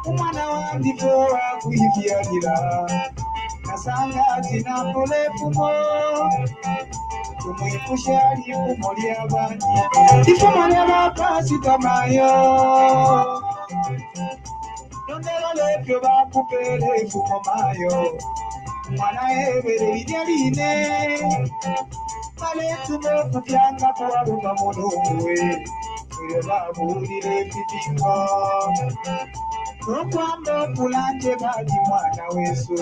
umwana wandiko wakwivyarira nasanga tinakole fumo tumwipushe alifumo lyabandi ifumo lyabapasita mayo nondero lepyo bakupele ifumo mayo mwana ebere lidyaline aletumo kutyanga kuwaluka mulunguwe uyo babulire pipingo okwamba okulanje bali mwana wesu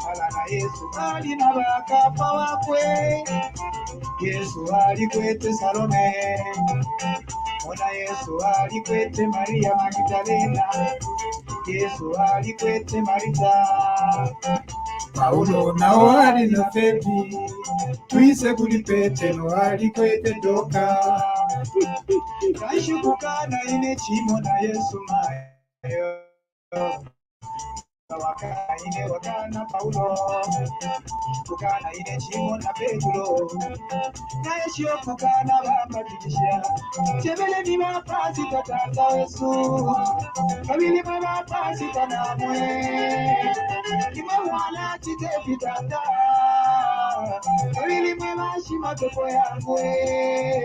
alana yesu ali nabakafa wakwe yesu ali kwete salome mwana yesu ali kwete maria magdalena yesu ali kwete marita paulo nao ali na febi twise kuli petero ali kwete doka kashukukana ine chimo na yesu mayo wakana paulo kukana ine chimo na petero naye shio kukana bambadilisha chebele ni mapasi tatata yesu kabili mapasi tanamwe kima wala chitepi tata kabili mashima toko yangwe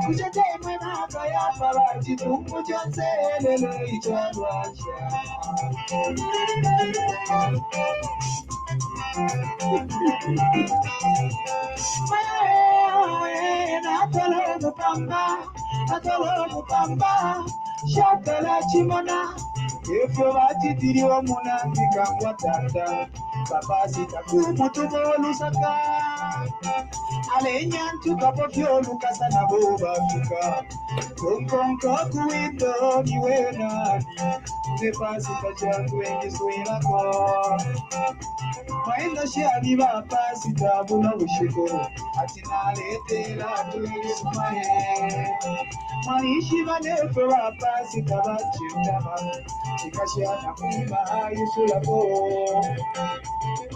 kuchete mwenaka ya parati tumbo chonse lele ichadwasha atolo mupamba shatala chimona efyo batitiriwo munambika ngwatata babasita kumutumolusaka alenyantu kapofyolukasa nabo bafika konkonko kuwindo niwenani nepasita changu engiswirako maenda shani bapasita buna bushiko atinaletera tulisumaye manishi banefe bapasita bachindama ikashana kuima yusulako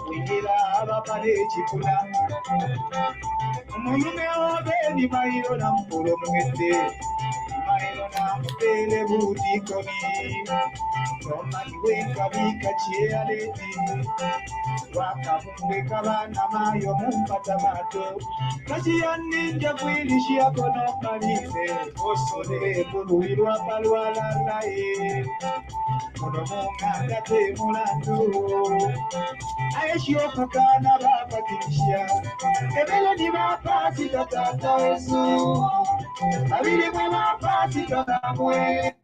wingira abapale chikula mulume obeni mairo na mpuro mwete mairo na mpele butikoni Romani wenga bika chialeti wakafunga bana mayo mumpata mato kachiya ninja kwilishia kono malize osole buluirwa palwala lae kono munga te mulandu aishio kukana baba kilishia ebele ni mapasi tatata Yesu abili mwe mapasi tatamwe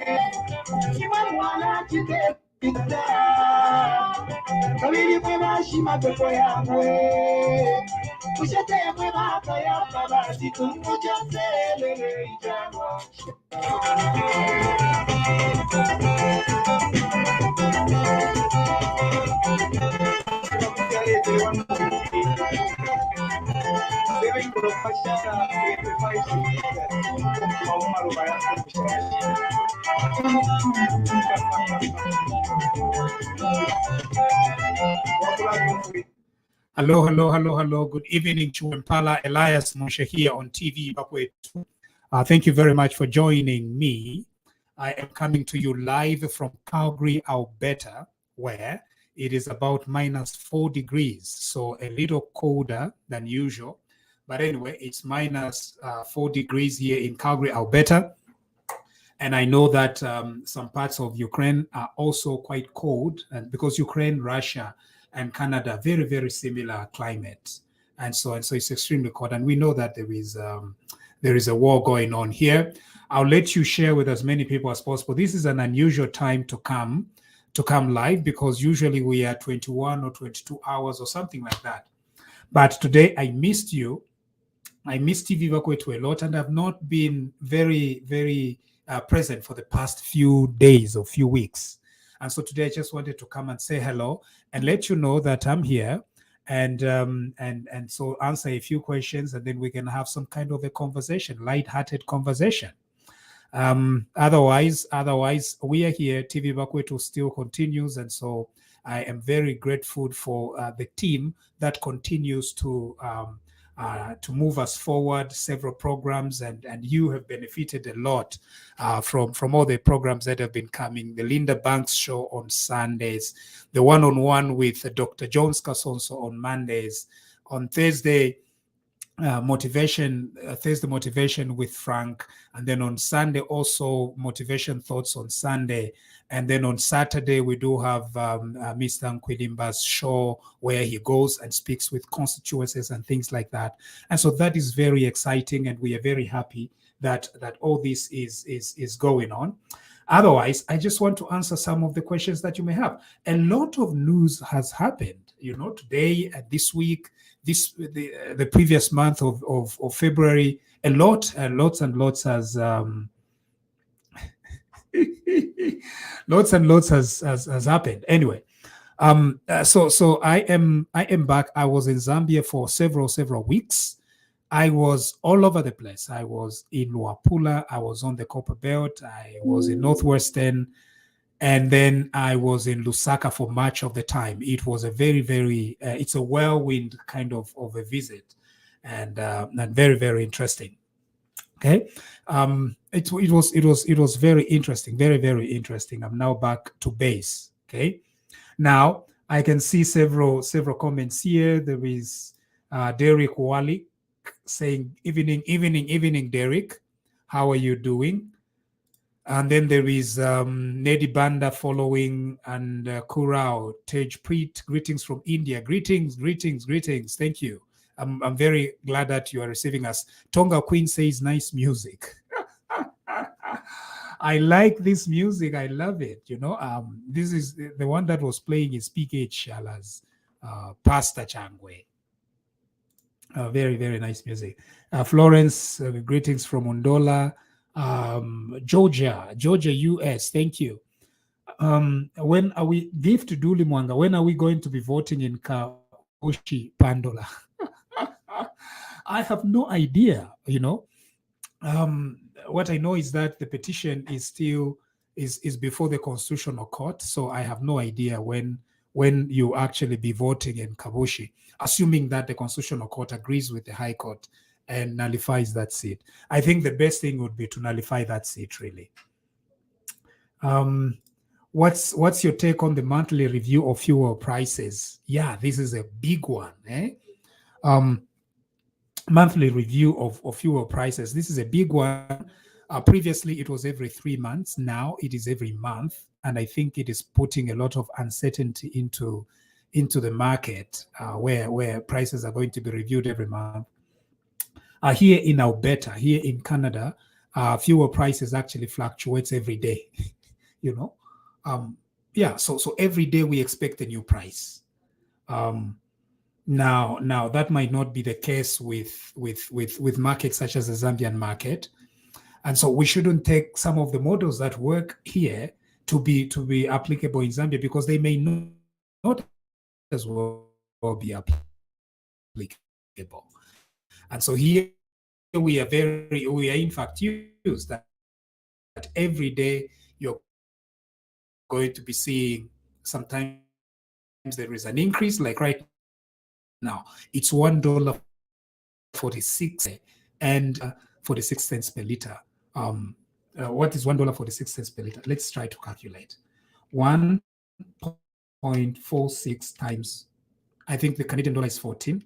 kima mwana chite pita kabili mwe mashima toko yamwe kushete mwe maka ya babati tungu chanselele ijano Hello, hello, hello, hello. Good evening to Impala. Elias Munshya here on TVBAKWETU. Thank you very much for joining me. I am coming to you live from Calgary, Alberta, where it is about -4 degrees, so a little colder than usual. But anyway, it's -4 degrees here in Calgary, Alberta. And I know that some parts of Ukraine are also quite cold, and because Ukraine, Russia, and Canada, very, very similar climate. And so it's extremely cold. And we know that there is a war going on here. I'll let you share with as many people as possible. This is an unusual time to come live, because usually we are 21 or 22 hours or something like that. But today I missed you. I missed TVBAKWETU a lot, and I've not been very, very present for the past few days or few weeks. And so today I just wanted to come and say hello and let you know that I'm here, and so answer a few questions, and then we can have some kind of a conversation, light-hearted conversation. Otherwise, we are here. TVBAKWETU still continues, and so I am very grateful for the team that continues to to move us forward, several programs, and you have benefited a lot from all the programs that have been coming. The Linda Banks show on Sundays, the one-on-one with Dr. Jones Kasonso on Mondays, on Thursday, Thursday motivation with Frank, and then on Sunday also motivation thoughts on Sunday, and then on Saturday we do have Mr. Nkwilimba's show where he goes and speaks with constituencies and things like that. And so that is very exciting, and we are very happy that all this is going on. Otherwise, I just want to answer some of the questions that you may have. A lot of news has happened, today and this week, the previous month of February. Lots has lots and lots has happened. Anyway, so I am back. I was in Zambia for several weeks. I was all over the place. I was in Luapula. I was on the Copper Belt. I was in Northwestern. And then I was in Lusaka for much of the time. It was a very, very, it's a whirlwind kind of a visit, and very, very interesting. Okay, it was very interesting, very, very interesting. I'm now back to base. Okay, now I can see several comments here. There is Derek Wally saying, evening, Derek. How are you doing? And then there is Nedi Banda following, and Kurao, Tej Preet, greetings from India. Greetings. Thank you. I'm very glad that you are receiving us. Tonga Queen says, nice music. I like this music. I love it. This is the one that was playing is PK Shala's Pasta Changwe. Very, very nice music. Florence, greetings from Mondola. Georgia, US, thank you. When are we, give to Duli Mwanga, when are we going to be voting in Kabushi Pandola? I have no idea, what I know is that the petition is still is before the Constitutional Court, so I have no idea when you actually be voting in Kabushi, assuming that the Constitutional Court agrees with the High Court and nullifies that seat. I think the best thing would be to nullify that seat, really. What's your take on the monthly review of fuel prices? Yeah, this is a big one. Monthly review of fuel prices. This is a big one. Previously, it was every 3 months. Now it is every month, and I think it is putting a lot of uncertainty into the market, where prices are going to be reviewed every month. Here in Alberta, here in Canada, fuel prices actually fluctuates every day. So every day we expect a new price. Now that might not be the case with markets such as the Zambian market, and so we shouldn't take some of the models that work here to be applicable in Zambia, because they may not as well be applicable. And so here we are in fact used that every day you're going to be seeing, sometimes there is an increase, like right now it's $1.46 and 46 cents per liter. What is $1.46 per liter? Let's try to calculate. 1.46 times, I think the Canadian dollar is 14.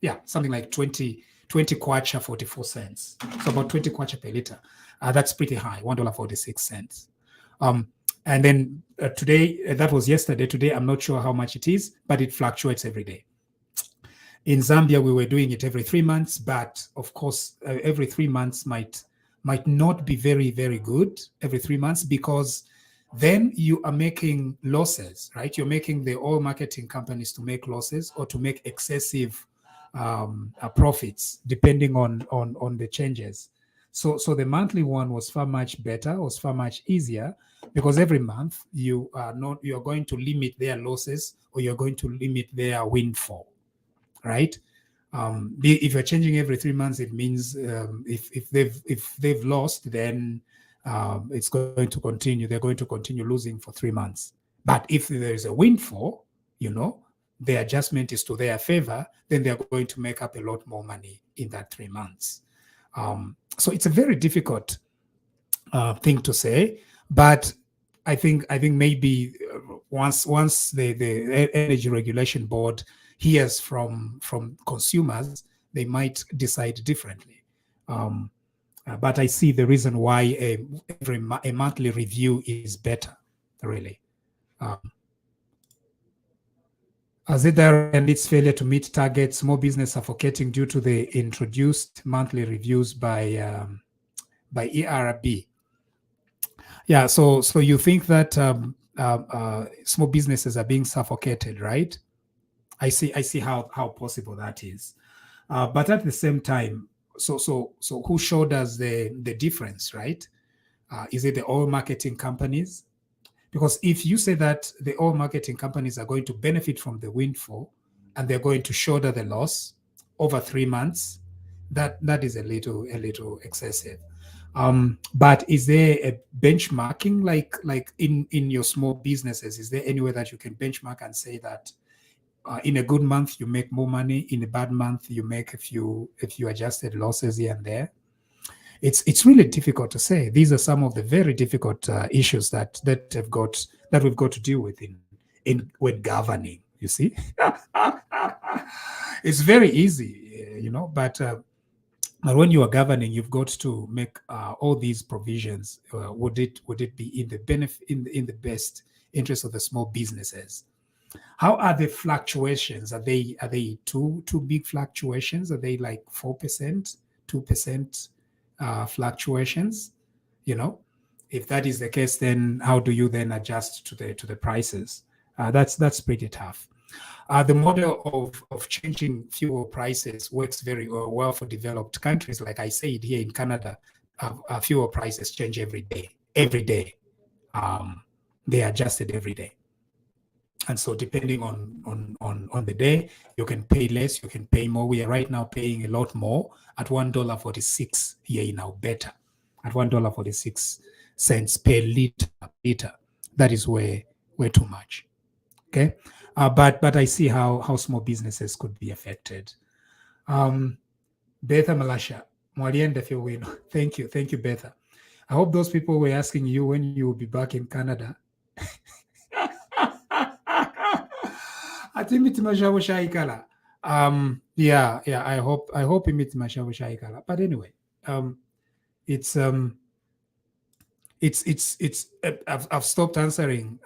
Yeah, something like 20 kwacha 44 cents. So about 20 kwacha per liter. That's pretty high, $1.46. And then today, that was yesterday. Today, I'm not sure how much it is, but it fluctuates every day. In Zambia, we were doing it every 3 months, but of course, every 3 months might not be very, very good every 3 months, because then you are making losses, right? You're making the oil marketing companies to make losses or to make excessive profits, depending on the changes. So the monthly one was far much better, was far much easier, because every month you are going to limit their losses, or you're going to limit their windfall, right? If you're changing every 3 months, it means if they've lost, then it's going to continue. They're going to continue losing for 3 months. But if there is a windfall, the adjustment is to their favor, then they're going to make up a lot more money in that 3 months. So it's a very difficult thing to say, but I think maybe once the Energy Regulation Board hears from consumers, they might decide differently. But I see the reason why a monthly review is better, really. As it and its failure to meet targets, small business suffocating due to the introduced monthly reviews by ERB. Yeah, so you think that small businesses are being suffocated, right? I see how possible that is, but at the same time, so who showed us the difference, right? Is it the oil marketing companies? Because if you say that the oil marketing companies are going to benefit from the windfall and they're going to shoulder the loss over 3 months, that is a little excessive. But is there a benchmarking, like in your small businesses? Is there any way that you can benchmark and say that in a good month you make more money, in a bad month you make a few adjusted losses here and there? It's really difficult to say. These are some of the very difficult issues that we've got to deal with in when governing. You see, it's very easy, but when you are governing, you've got to make all these provisions. Would it be in the benefit in the best interest of the small businesses? How are the fluctuations? Are they too big fluctuations? Are they like 4%, 2%? Fluctuations, if that is the case, then how do you then adjust to the prices? That's pretty tough. The model of changing fuel prices works very well for developed countries. Like I said, here in Canada, fuel prices change every day. They are adjusted every day. And so depending on the day, you can pay less, you can pay more. We are right now paying a lot more at $1.46 here in Alberta, at $1.46 per liter. That is way too much. Okay, but I see how small businesses could be affected. Betha Malasha, thank you, Betha. I hope those people were asking you when you will be back in Canada. I think it's Mashavo Shaikala. Yeah, I hope it's Mashavo Shaikala. But anyway, I've stopped answering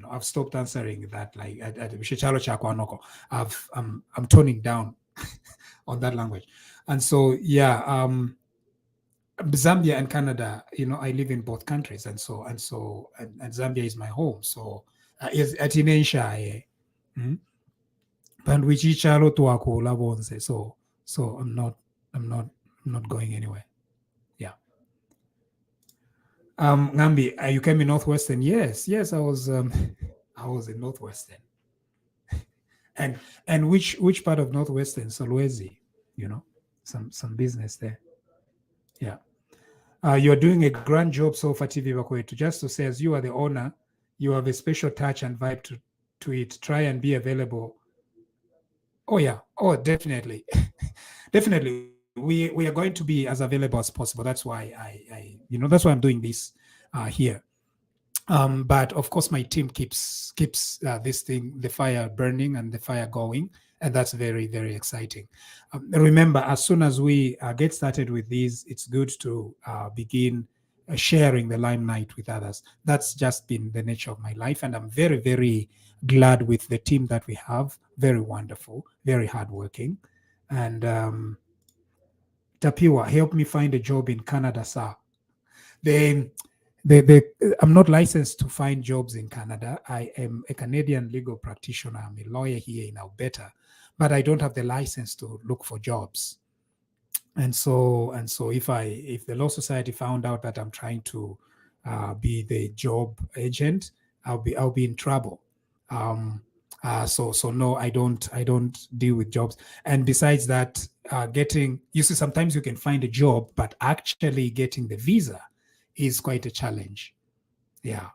I've stopped answering that, like I'm toning down on that language. And so yeah, Zambia and Canada, I live in both countries, and Zambia is my home. So is atinesha and which chalo to akola bonse. So I'm not going anywhere. Yeah. Ngambi, you came in Northwestern? Yes, I was I was in Northwestern. and which part of Northwestern? Solwezi, some business there. Yeah. You're doing a grand job so far, TVBAKWETU. Just to say, as you are the owner, you have a special touch and vibe to it. Try and be available. Oh yeah. Oh, definitely. Definitely. We are going to be as available as possible. That's why that's why I'm doing this here. But of course, my team keeps this thing, the fire burning and the fire going, and that's very, very exciting. Remember, as soon as we get started with these, it's good to begin sharing the limelight with others. That's just been the nature of my life, and I'm very, very glad with the team that we have. Very wonderful, very hardworking, and Tapiwa, help me find a job in Canada, sir. I'm not licensed to find jobs in Canada. I am a Canadian legal practitioner. I'm a lawyer here in Alberta, but I don't have the license to look for jobs. And so if the Law Society found out that I'm trying to be the job agent, I'll be in trouble. So no, I don't deal with jobs. And besides that, sometimes you can find a job, but actually getting the visa is quite a challenge. Yeah.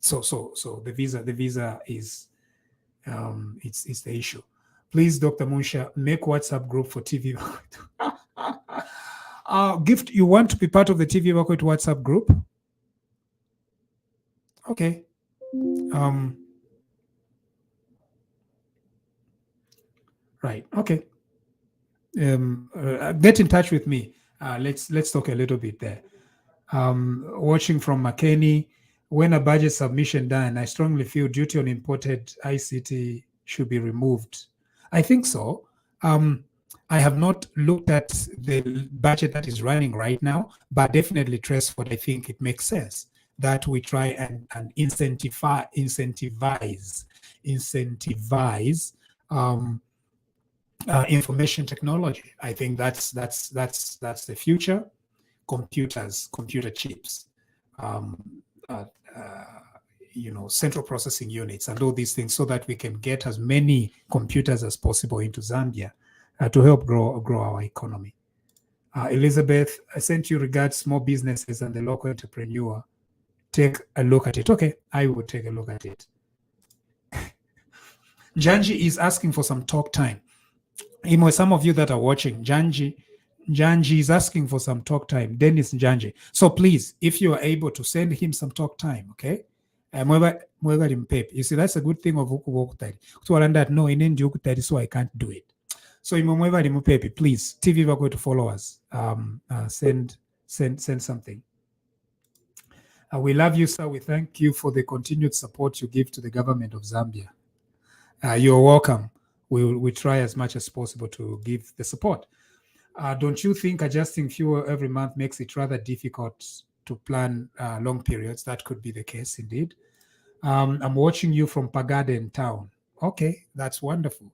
So the visa is it's the issue. Please, Dr. Munshya, make WhatsApp group for TV Bakwetu. Gift, you want to be part of the TV Bakwetu WhatsApp group? Okay. Right. Okay. Get in touch with me. Let's talk a little bit there. Watching from McKinney, when a budget submission done, I strongly feel duty on imported ICT should be removed. I think so. I have not looked at the budget that is running right now, but definitely, Tresford, I think it makes sense that we try and incentivize information technology. I think that's the future. Computer chips, central processing units, and all these things, so that we can get as many computers as possible into Zambia to help grow our economy. Elizabeth, I sent you regards small businesses and the local entrepreneur. Take a look at it. Okay, I will take a look at it. Janji is asking for some talk time. Some of you that are watching, Janji is asking for some talk time. Dennis Janji. So please, if you are able to send him some talk time, okay? You see, that's a good thing of Ukutari. So that no, in Ukutari, so I can't do it. So please, TV Bakwetu followers, send something. We love you, sir. We thank you for the continued support you give to the government of Zambia. You're welcome. We try as much as possible to give the support. Don't you think adjusting fuel every month makes it rather difficult to plan long periods? That could be the case, indeed. I'm watching you from Pagaden town. Okay, that's wonderful.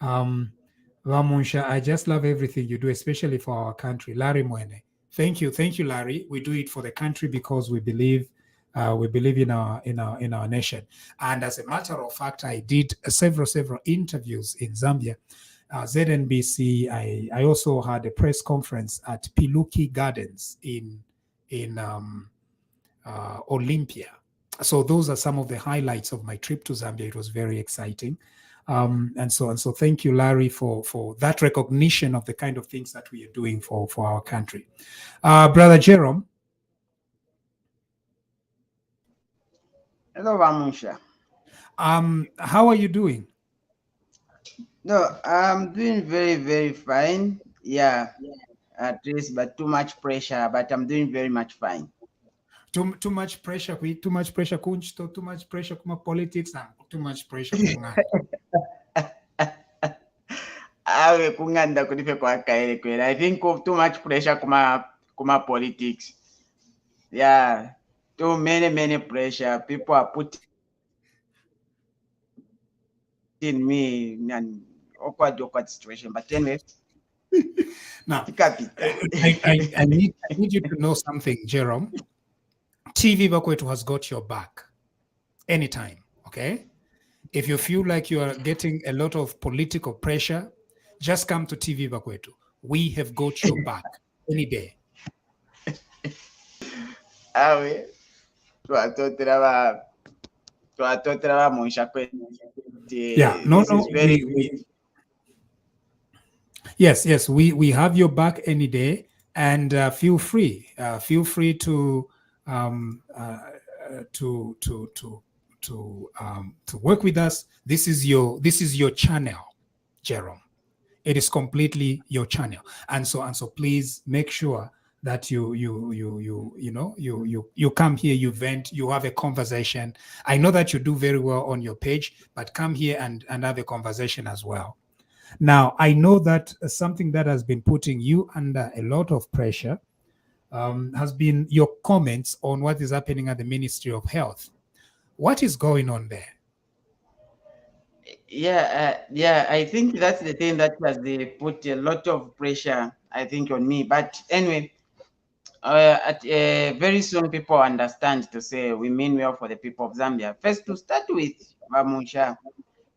Munshya, I just love everything you do, especially for our country. Larry Mwene. Thank you, Larry. We do it for the country because we believe in our nation. And as a matter of fact, I did several interviews in Zambia. ZNBC. I also had a press conference at Piluki Gardens in Olympia. So those are some of the highlights of my trip to Zambia. It was very exciting. And so thank you, Larry, for that recognition of the kind of things that we are doing for our country. Brother Jerome. Hello, Munshya. How are you doing? No, I'm doing very, very fine. Yeah, at least, but too much pressure, but I'm doing very much fine. Too much pressure, kunchto, too much pressure kuma politics, and too much pressure kunga. I think of too much pressure kuma politics. Yeah, too many pressure. People are putting me in an awkward situation. But anyway, now I need you to know something, Jerome. TV Bakwetu has got your back anytime, okay? If you feel like you are getting a lot of political pressure, just come to TV Bakwetu. We have got your back any day. Yeah, no. Yes, we have your back any day, and feel free to work with us. This is your channel, Jerome. It is completely your channel, and so please make sure that you come here, you vent, you have a conversation. I know that you do very well on your page, but come here and have a conversation as well. Now, I know that something that has been putting you under a lot of pressure has been your comments on what is happening at the Ministry of Health. What is going on there? Yeah, I think that's the thing that has put a lot of pressure, I think, on me. But anyway, very soon people understand to say we mean well for the people of Zambia. First, to start with, Munshya,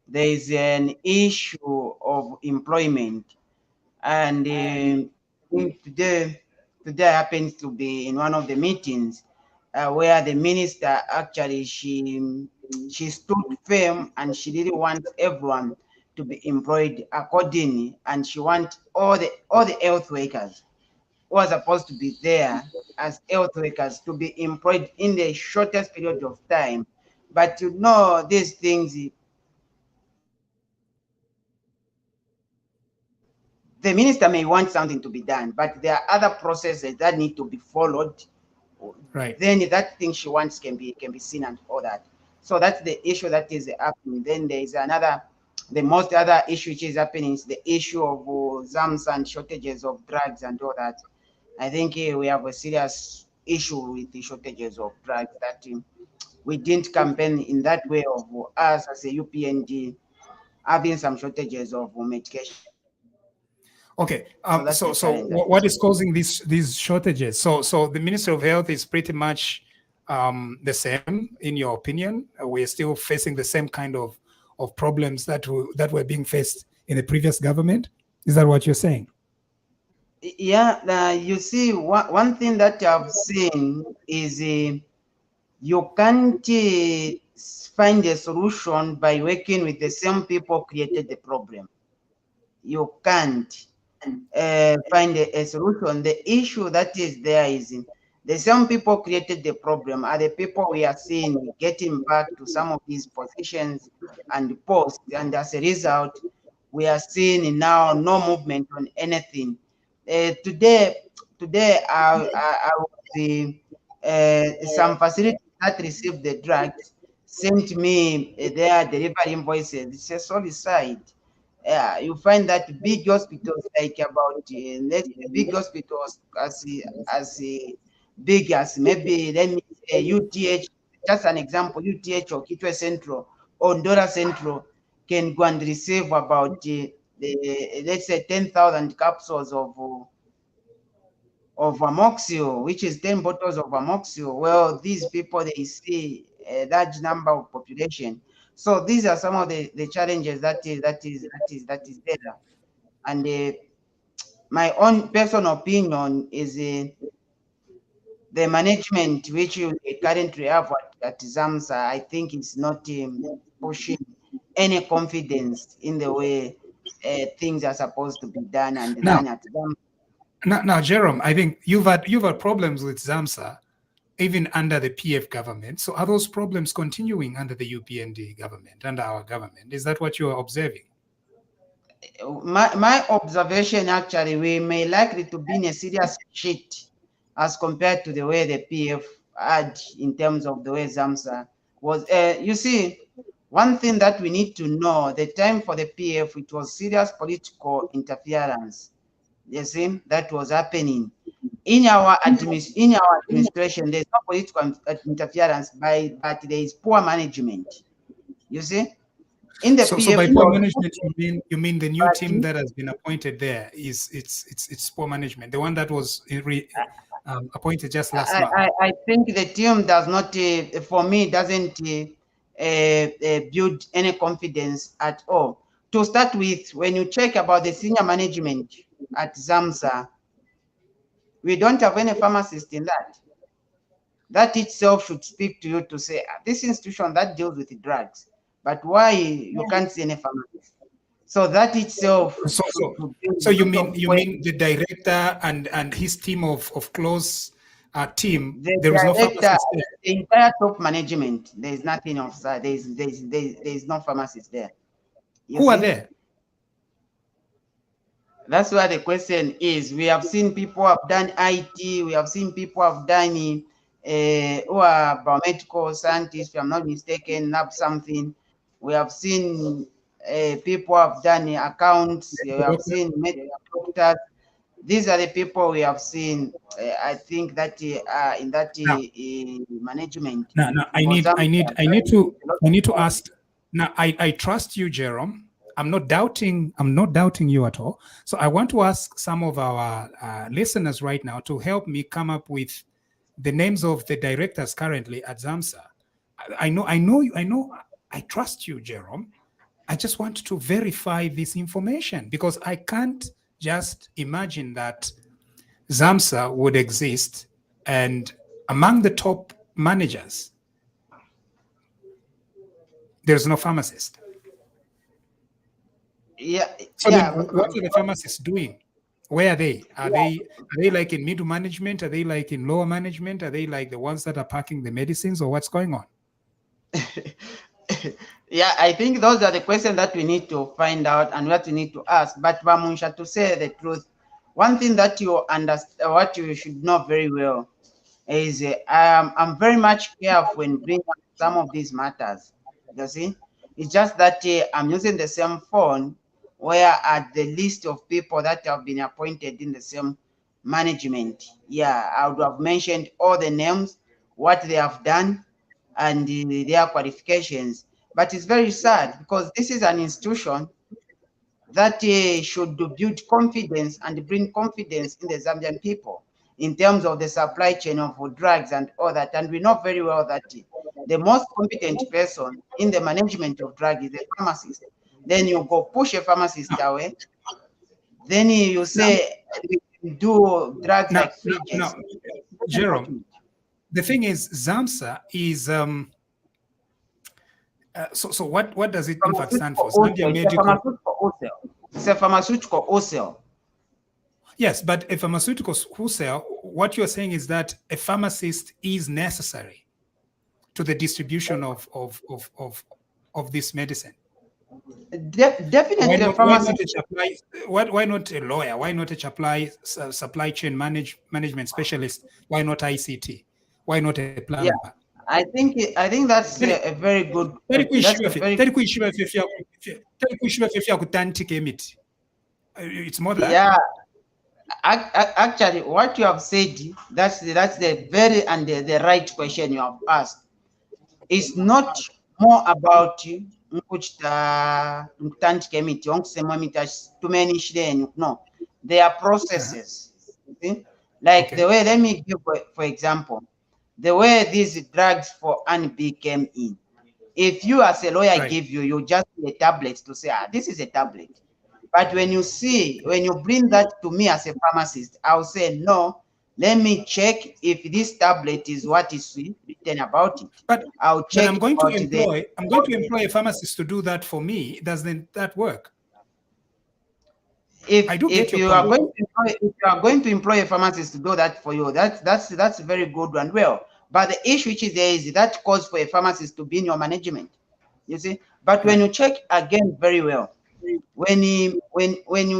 there is an issue of employment, and today happens to be in one of the meetings. where the minister actually she stood firm and she really wants everyone to be employed accordingly, and she wants all the health workers who are supposed to be there as health workers to be employed in the shortest period of time. But you know, these things, the minister may want something to be done, but there are other processes that need to be followed. Right. Then that thing she wants can be seen and all that. So that's the issue that is happening. Then there is another, the most other issue which is happening is the issue of ZAMSA and shortages of drugs and all that. I think we have a serious issue with the shortages of drugs that we didn't campaign in that way of us as a UPND having some shortages of medication. Okay. So What is causing these shortages? So the Minister of Health is pretty much the same, in your opinion? We're still facing the same kind of problems that were being faced in the previous government. Is that what you're saying? Yeah. You see, one thing that I've seen is you can't find a solution by working with the same people who created the problem. You can't find a solution. The issue that is there is the same people created the problem are the people we are seeing getting back to some of these positions and posts, and as a result, we are seeing now no movement on anything. Today, I was some facilities that received the drugs sent me their delivery invoices. It's a solid side. You find that big hospitals, like about big hospitals as big as, maybe, let me say, UTH, just an example, UTH or Kitwe Central or Ndora Central can go and receive about let's say 10,000 capsules of amoxil, which is 10 bottles of amoxil. Well, these people, they see a large number of population. So these are some of the challenges that is there. And my own personal opinion is the management which you currently have at ZAMSA, I think it's not pushing any confidence in the way things are supposed to be done and done at ZAMSA. Now, Jerome, I think you've had problems with ZAMSA even under the PF government. So are those problems continuing under the UPND government, under our government? Is that what you are observing? My observation, actually, we may likely to be in a serious shit as compared to the way the PF had in terms of the way ZAMSA was. You see, one thing that we need to know, the time for the PF, it was serious political interference. You see, that was happening. In our administration, there's no political interference, but there is poor management. You see, in the PF, so by poor management, you mean the new team that has been appointed there is it's poor management. The one that was appointed just last month. I think the team does not, for me, doesn't build any confidence at all. To start with, when you check about the senior management at ZAMSA, we don't have any pharmacist in that. That itself should speak to you to say, this institution that deals with the drugs, but why you can't see any pharmacist? So that itself. So you mean the director and his team of close team? There is no pharmacist there. The entire top management, there is nothing of that. There is no pharmacist there. Who are there? That's where the question is. We have seen people have done IT. We have seen people have done who are biomedical scientists, if I'm not mistaken, have something. We have seen people have done accounts. We have seen medical doctors. These are the people we have seen. I think that in that management. Now, I need to ask. Now, I trust you, Jerome. I'm not doubting you at all. So I want to ask some of our listeners right now to help me come up with the names of the directors currently at ZAMSA. I trust you, Jerome. I just want to verify this information because I can't just imagine that ZAMSA would exist and among the top managers. There's no pharmacist. Yeah. So Yeah. then what are the pharmacists doing? Where are they? Are they like in middle management? Are they like in lower management? Are they like the ones that are packing the medicines, or what's going on? Yeah, I think those are the questions that we need to find out and what we need to ask. But Munshya, to say the truth, one thing that you understand, what you should know very well, is I'm very much careful when bringing up some of these matters. You see, it's just that I'm using the same phone where at the list of people that have been appointed in the same management, yeah, I would have mentioned all the names, what they have done, and their qualifications. But it's very sad because this is an institution that should build confidence and bring confidence in the Zambian people in terms of the supply chain of drugs and all that. And we know very well that the most competent person in the management of drugs is a pharmacist. Then you go push a pharmacist away. Then you say we do drugs like fridges. No, Jerome, the thing is, ZAMSA is so what does it in fact stand for? It's a pharmaceutical wholesale. Yes, but a pharmaceutical wholesale, what you're saying is that a pharmacist is necessary to the distribution of this medicine. Definitely, why not a lawyer? Why not a supply chain management specialist? Why not ICT? Why not a plumber? Yeah, I think that's a very good. It's more than yeah. Actually, what you have said, that's the very and the right question you have asked. It's not more about no, there are processes. See? Like the way, let me give for example, the way these drugs for ANB came in. If you as a lawyer give you just a tablet to say, this is a tablet. But when you bring that to me as a pharmacist, I'll say, no, let me check if this tablet is what is written about it. But I'll check. I'm going to employ a pharmacist to do that for me. Doesn't that work? If you are going to employ a pharmacist to do that for you, that's a very good one. Well, but the issue which is there is that calls for a pharmacist to be in your management. You see, but when you check again very well, when you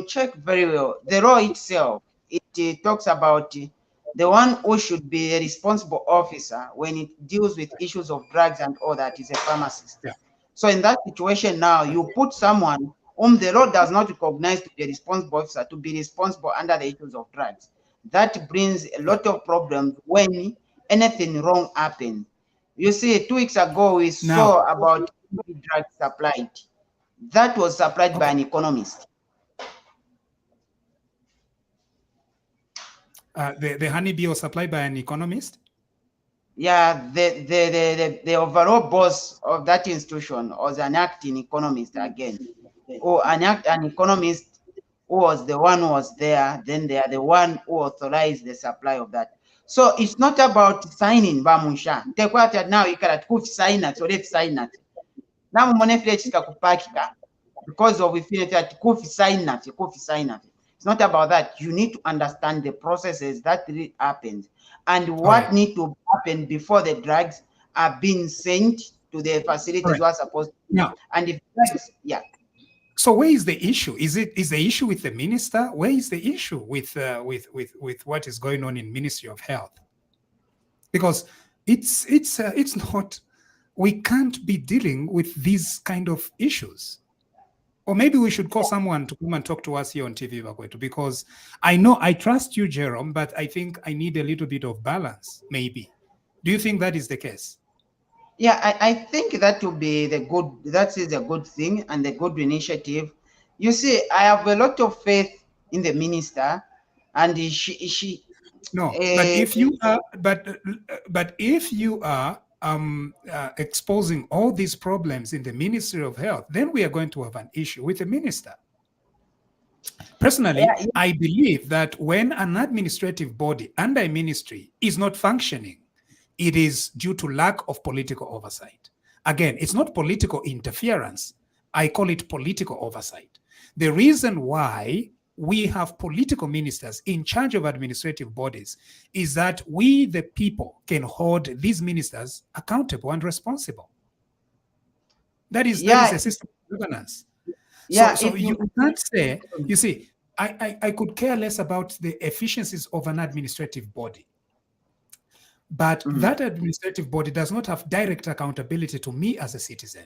check very well, the law itself, it talks about the one who should be a responsible officer when it deals with issues of drugs and all that is a pharmacist. Yeah. So in that situation now, you put someone whom the law does not recognize to be a responsible officer to be responsible under the issues of drugs. That brings a lot of problems when anything wrong happens. You see, 2 weeks ago, we saw about drugs supplied. That was supplied by an economist. The honeybee was supplied by an economist? Yeah, the overall boss of that institution was an acting economist again. Or an economist who was the one who was there, then they are the one who authorized the supply of that. So it's not about signing Munshya. Now you can sign that or let's sign that. Now because of we feel that sign that. It's not about that. You need to understand the processes that really happens and what need to happen before the drugs are being sent to the facilities who are supposed to. Now, and if drugs, So where is the issue? Is the issue with the minister? Where is the issue with what is going on in Ministry of Health? Because it's not. We can't be dealing with these kind of issues. Or maybe we should call someone to come and talk to us here on TVBAKWETU, because I know I trust you, Jerome, but I think I need a little bit of balance, maybe. Do you think that is the case? Yeah, I think that will be that is a good thing and a good initiative. You see, I have a lot of faith in the minister, and she no, but if you are exposing all these problems in the Ministry of Health, then we are going to have an issue with the minister. Personally, I believe that when an administrative body under a ministry is not functioning, it is due to lack of political oversight. Again, it's not political interference. I call it political oversight. The reason why we have political ministers in charge of administrative bodies is that we, the people, can hold these ministers accountable and responsible. That is a system of governance. Yeah, so you can't say, you see, I could care less about the efficiencies of an administrative body. But that administrative body does not have direct accountability to me as a citizen.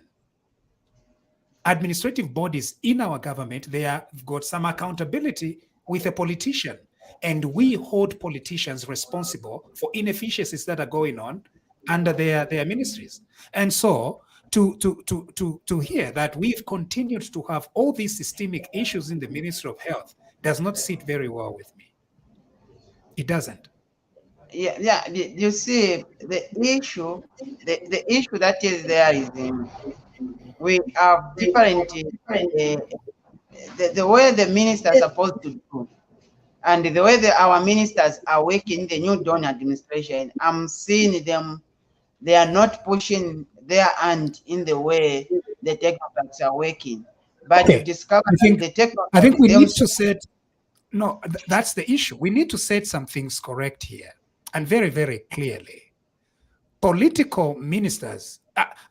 Administrative bodies in our government, they have got some accountability with a politician. And we hold politicians responsible for inefficiencies that are going on under their ministries. And so to hear that we've continued to have all these systemic issues in the Ministry of Health does not sit very well with me. It doesn't. Yeah. You see, the issue that is there is we have different the way the ministers are supposed to do, and the way our ministers are working in the New Dawn administration. I'm seeing them; they are not pushing their hand in the way the technocrats are working. But Okay. you discover I think we need to set. No, that's the issue. We need to set some things correct here, and very, very clearly. Political ministers,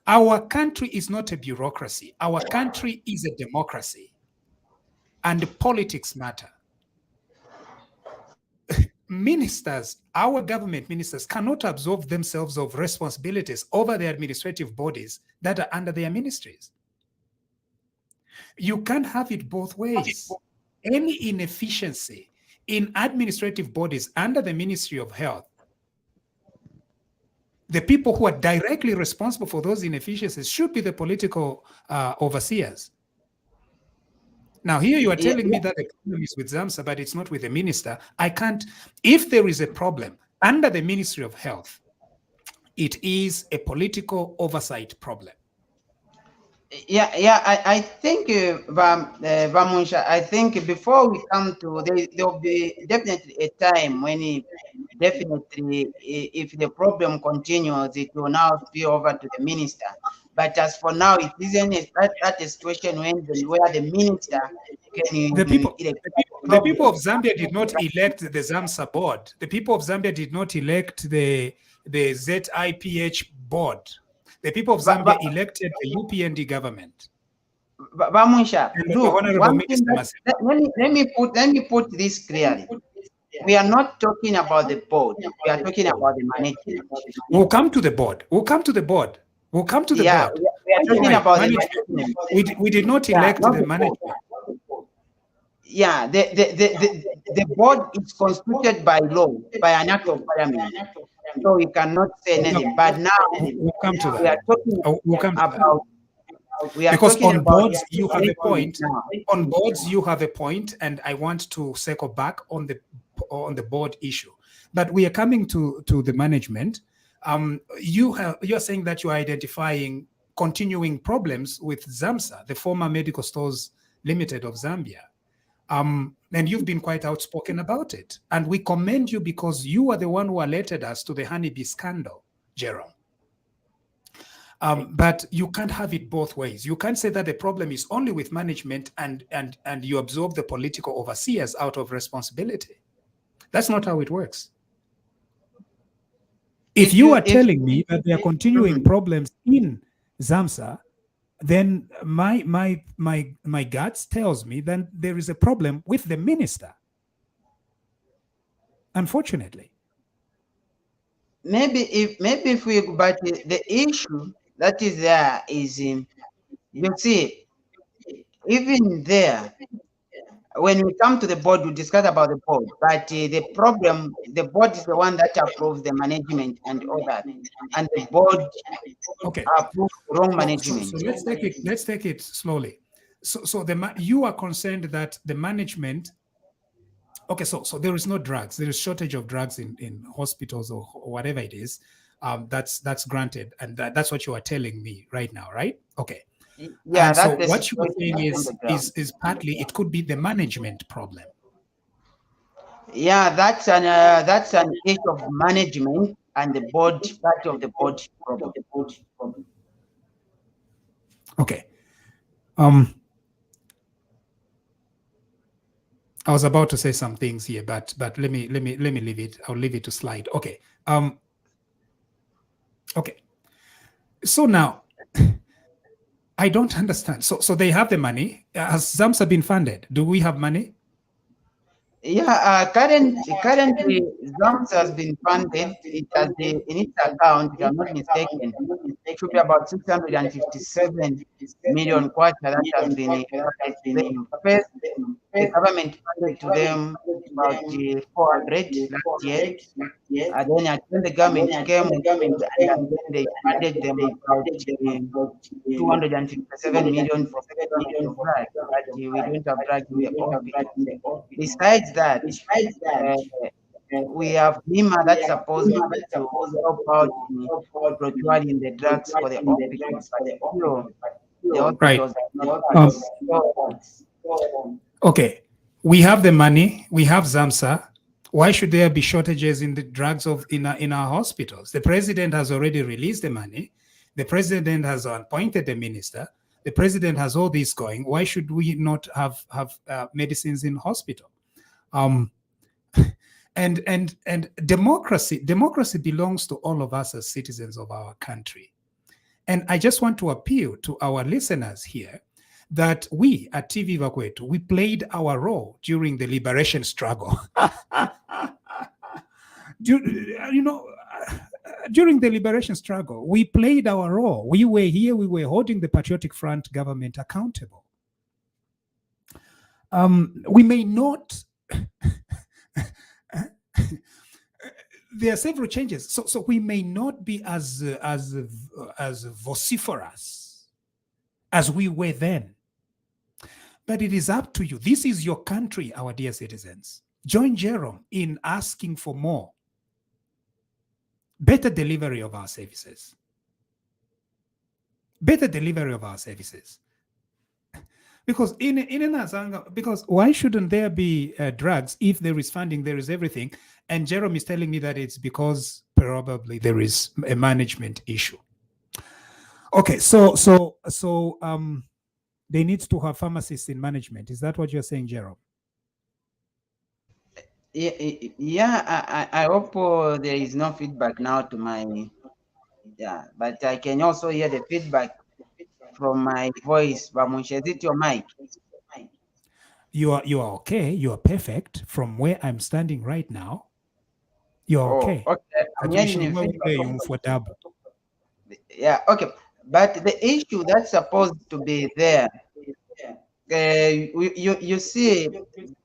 our country is not a bureaucracy. Our country is a democracy, and politics matter. Ministers, our government ministers, cannot absolve themselves of responsibilities over the administrative bodies that are under their ministries. You can't have it both ways. Any inefficiency in administrative bodies under the Ministry of Health, the people who are directly responsible for those inefficiencies should be the political overseers. Now, here you are telling me that the problem is with ZAMSA, but it's not with the minister. I can't. If there is a problem under the Ministry of Health, it is a political oversight problem. I think, Munshya, I think before we come to, there will be definitely a time when definitely, if the problem continues, it will now spill over to the minister. But as for now, it isn't that a situation where the minister can... The people of Zambia did not elect the ZAMSA board. The people of Zambia did not elect the ZIPH board. The people of Zambia elected the UPND government. Munshya, let me put this clearly. We are not talking about the board. We are talking about the management. We'll come to the board. We'll come to the board. We'll come to the board. We are talking about the management. We did not elect the management. Yeah, the board is constituted by law, by an act of parliament. So we cannot say anything. But now we'll come to that. We are talking about. Because on boards you have a point. On boards you have a point, and I want to circle back on the board issue. But we are coming to the management. You're saying that you are identifying continuing problems with ZAMSA, the former Medical Stores Limited of Zambia. And you've been quite outspoken about it. And we commend you because you are the one who alerted us to the honeybee scandal, Jerome. But you can't have it both ways. You can't say that the problem is only with management and you absorb the political overseers out of responsibility. That's not how it works. If you are telling me that there are continuing problems in ZAMSA, then my guts tells me that there is a problem with the minister. Unfortunately. Maybe if we, but the issue that is there is, you see, even there, when we come to the board, we discuss about the board, but the problem, the board is the one that approves the management and all that, and the board approves the wrong management. So let's take it slowly. So you are concerned that the management. Okay, so there is no drugs. There is shortage of drugs in hospitals or whatever it is. That's granted, and that's what you are telling me right now, right? Okay. Yeah. So what you are saying is partly it could be the management problem. Yeah, that's an issue of management, and the board, part of the board problem. Okay. I was about to say some things here, but let me leave it. I'll leave it to slide. Okay. Okay. So now I don't understand. So they have the money. Has ZAMSA been funded? Do we have money? Yeah, currently ZAMSA has been funded. It has in its account, if I'm not mistaken, it should be about 657 million kwacha that has been first. The government funded to them about 400 last year. And then again, the government came and then they funded them about 257 million for drugs. But we don't have drugs in the hospital. Besides that, we have NEMA that's supposed to help out in procuring the drugs for the hospitals. The hospitals are not okay, we have the money, we have ZAMSA. Why should there be shortages in the drugs in our hospitals? The president has already released the money. The president has appointed the minister. The president has all this going. Why should we not have medicines in hospital? And democracy belongs to all of us as citizens of our country. And I just want to appeal to our listeners here that we at TVBAKWETU, we played our role during the liberation struggle. During the liberation struggle, we played our role. We were here, we were holding the Patriotic Front government accountable. We may not, there are several changes. So we may not be as vociferous as we were then. But it is up to you. This is your country, our dear citizens. Join Jerome in asking for more. Better delivery of our services. Better delivery of our services. Because because why shouldn't there be drugs if there is funding, there is everything? And Jerome is telling me that it's because probably there is a management issue. Okay, so they need to have pharmacists in management. Is that what you're saying, Jerome? Yeah, I hope there is no feedback now to my, but I can also hear the feedback from my voice. Munshya, is it your mic? You are okay. You are perfect from where I'm standing right now. You're okay. Okay. Yeah, okay. But the issue that's supposed to be there, you see,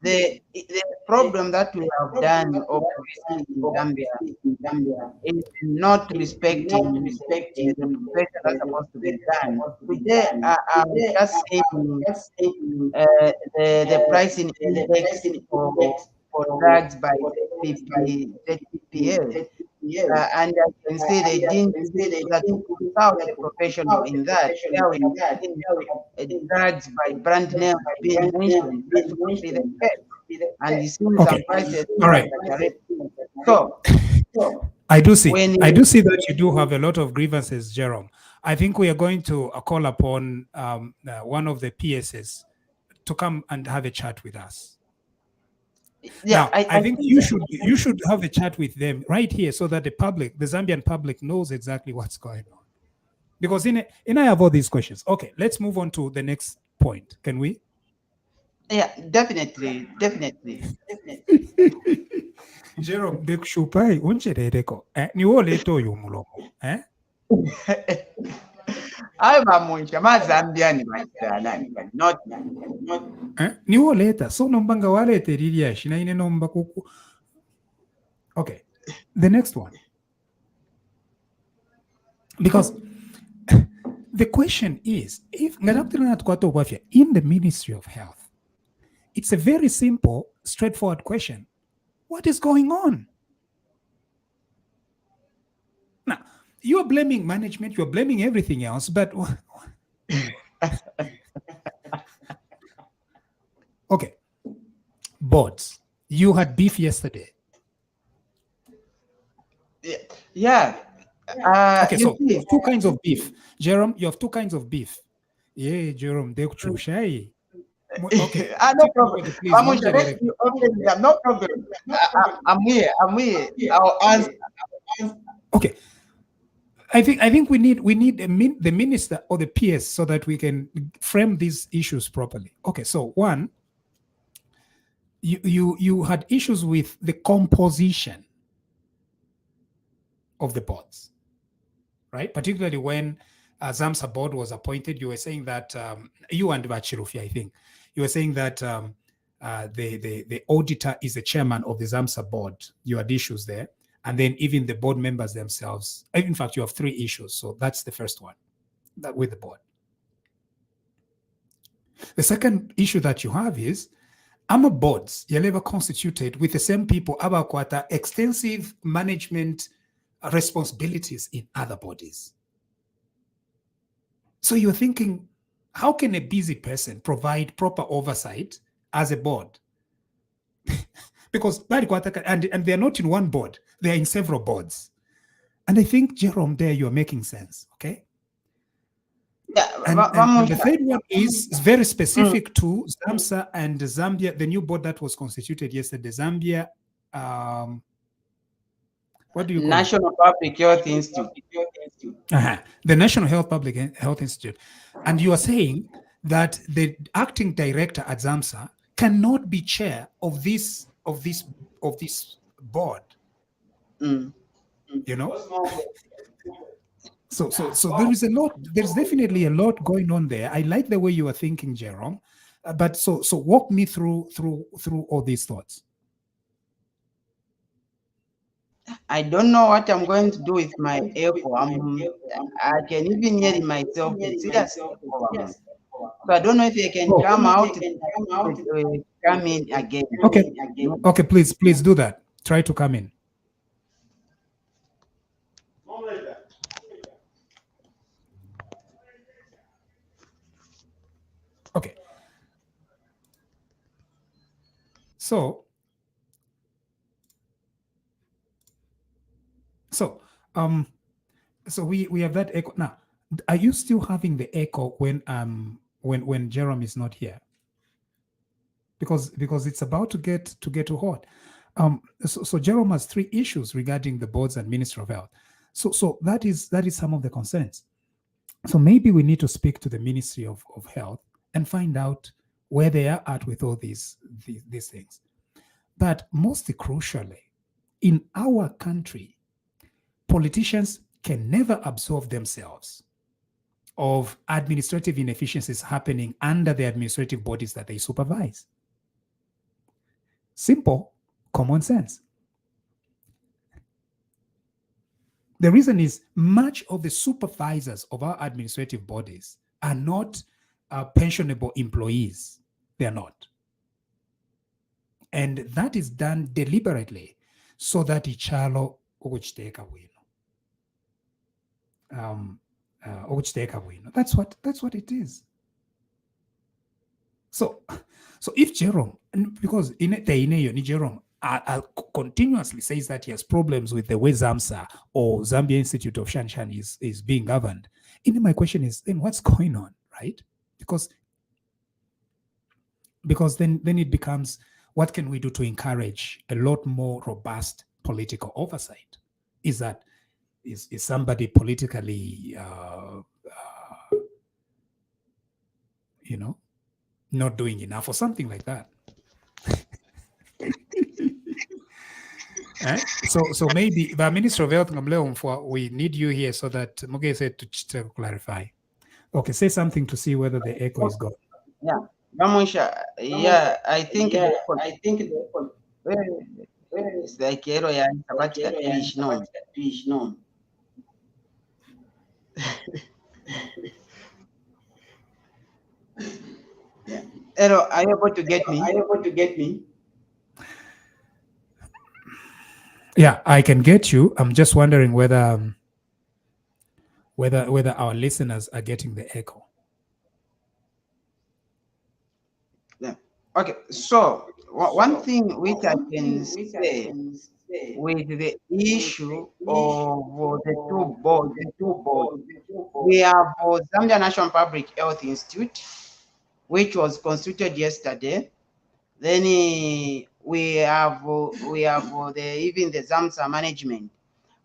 the problem that we have done in Zambia is not respecting the regulation that's supposed to be done. Today, I'm just saying the pricing index for drugs by ZPPL. And I can say they didn't that without a professional in that. Drugs by brand name being mentioned. That's supposed to be the case. And you see some prices. All right. So I do see that you do have a lot of grievances, Jerome. I think we are going to call upon one of the PSs to come and have a chat with us. Yeah, now, I think you should have a chat with them right here so that the Zambian public knows exactly what's going on. Because I have all these questions. Okay, let's move on to the next point. Can we? Yeah, definitely. Jerome, bekushupai uncherereko. Ni wole to yumulomo. I'm a Munshya, my Zambian, not. Ni wole so nombanga wale teriria shina ine nomba kuku. Okay, the next one. Because the question is, if in the Ministry of Health, it's a very simple, straightforward question. What is going on? Now, you're blaming management, you're blaming everything else, but okay. Boards, you had beef yesterday. Yeah. Okay, You so you see, have two kinds of beef. Jerome, you have two kinds of beef. Yeah, Jerome, they shy. Okay, no problem. please, Okay, yeah, no problem. I'm here. I'm here. I'll answer. okay. I think we need the minister or the PS so that we can frame these issues properly. Okay, so one, you had issues with the composition of the boards, right? Particularly when ZAMSA board was appointed, you were saying that you and Bachirufi, I think, you were saying that the auditor is the chairman of the ZAMSA board. You had issues there. And then even the board members themselves. In fact, you have three issues. So that's the first one with the board. The second issue that you have is AMA boards, you're never constituted with the same people, abakwata extensive management responsibilities in other bodies. So you're thinking, how can a busy person provide proper oversight as a board? Because and they're not in one board, they're in several boards. And I think, Jerome, there you're making sense, okay? Yeah, and the third one is very specific to ZAMSA and Zambia, the new board that was constituted yesterday, Zambia, what do you call National Public Health Institute. The National Public Health Institute. And you are saying that the acting director at ZAMSA cannot be chair of this board. You know? So there's definitely a lot going on there. I like the way you are thinking, Jerome. But so walk me through all these thoughts. I don't know what I'm going to do with my echo. I can even hear it myself. So I don't know if I can come out come in again. Okay, please do that. Try to come in. Okay. So we have that echo. Now, are you still having the echo when Jerome is not here? Because it's about to get too hot. So Jerome has three issues regarding the boards and Ministry of Health. So that is some of the concerns. So maybe we need to speak to the Ministry of Health and find out where they are at with all these things. But most crucially, in our country, politicians can never absolve themselves of administrative inefficiencies happening under the administrative bodies that they supervise. Simple, common sense. The reason is much of the supervisors of our administrative bodies are not pensionable employees. They're not. And that is done deliberately so that Ichalo that's what it is. So if Jerome, because Jerome continuously says that he has problems with the way ZAMSA or Zambia Institute of Shanshan is being governed, my question is, then what's going on, right? Because then it becomes, what can we do to encourage a lot more robust political oversight? Is somebody politically, not doing enough or something like that? So maybe the Minister of Health, we need you here so that Muge said to clarify. Okay, say something to see whether the echo is gone. Yeah, Munshya. Yeah, I think it's like no. Hello, are you able to get me? Yeah, I can get you. I'm just wondering whether our listeners are getting the echo. Yeah. Okay. So one thing which I can say with the issue of the two boards. We have Zambia National Public Health Institute, which was constituted yesterday. Then we have even the ZAMSA management.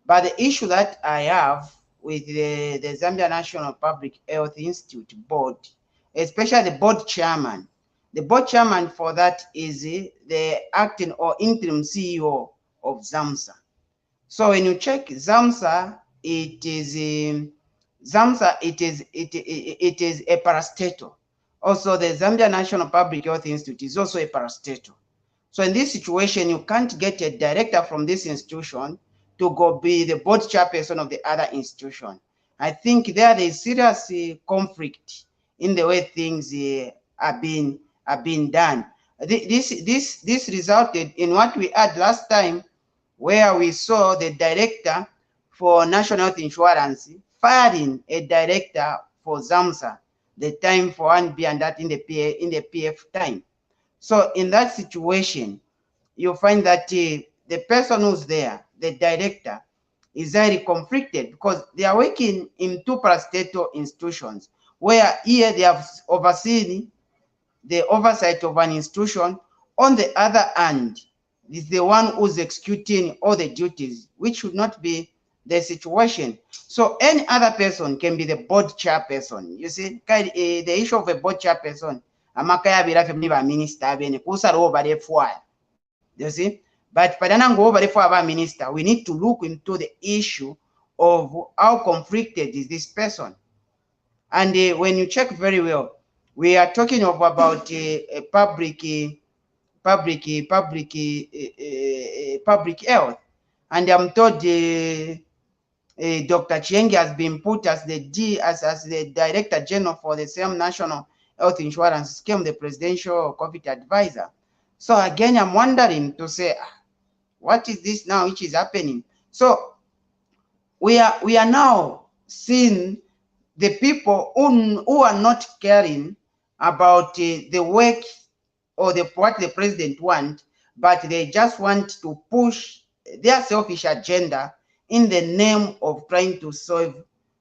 But the issue that I have with the Zambia National Public Health Institute board, especially the board chairman. The board chairman for that is the acting or interim CEO of ZAMSA. So when you check ZAMSA, it is a parastatal. Also, the Zambia National Public Health Institute is also a parastatal. So in this situation, you can't get a director from this institution to go be the board chairperson of the other institution. I think there is serious conflict in the way things are being done. This resulted in what we had last time, where we saw the director for National Health Insurance firing a director for ZAMSA, the time for 1B and that in the PF time. So in that situation, you find that the person who's there, the director, is very conflicted because they are working in two parastatal institutions, where here they have overseen the oversight of an institution. On the other hand, is the one who's executing all the duties, which should not be the situation. So any other person can be the board chairperson. You see, the issue of a board chairperson, you see, but minister, we need to look into the issue of how conflicted is this person. And when you check very well, we are talking of about public health, and I'm told Dr. Chiengi has been put as the Director General for the same National Health Insurance Scheme, the Presidential COVID Advisor. So again, I'm wondering to say, what is this now which is happening? So we are now seeing the people who are not caring about the work or what the president wants, but they just want to push their selfish agenda in the name of trying to solve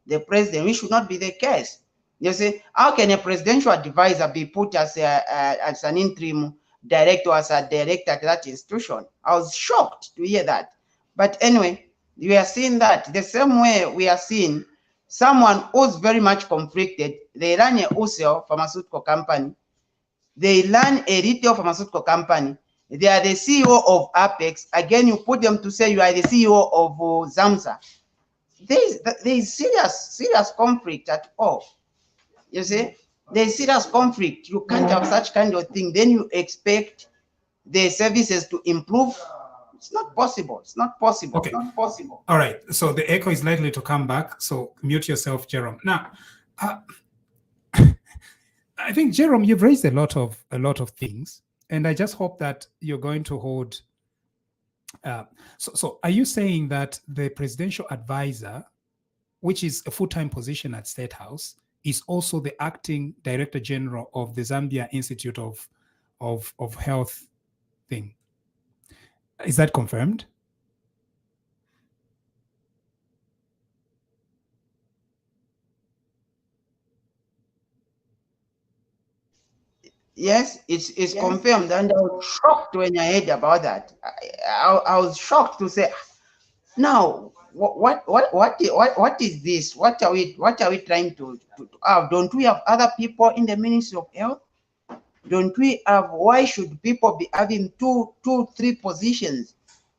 the president, which should not be the case. You see, how can a presidential advisor be put as an interim director, as a director at that institution? I was shocked to hear that. But anyway, we are seeing that the same way we are seeing someone who's very much conflicted. They run a wholesale pharmaceutical company. They run a retail pharmaceutical company. They are the CEO of Apex. Again, you put them to say you are the CEO of ZAMSA. There is serious conflict at all. You see, there is serious conflict. You can't have such kind of thing. Then you expect the services to improve. It's not possible. It's not possible. Okay. It's not possible. All right. So the echo is likely to come back. So mute yourself, Jerome. Now, I think, Jerome, you've raised a lot of things, and I just hope that you're going to hold. So are you saying that the presidential advisor, which is a full-time position at State House, is also the acting director general of the Zambia Institute of Health thing? Is that confirmed? Yes, it's confirmed, and I was shocked when I heard about that. I was shocked to say, now what is this? What are we trying to have? Don't we have other people in the Ministry of Health? Don't we have? Why should people be having two, three positions?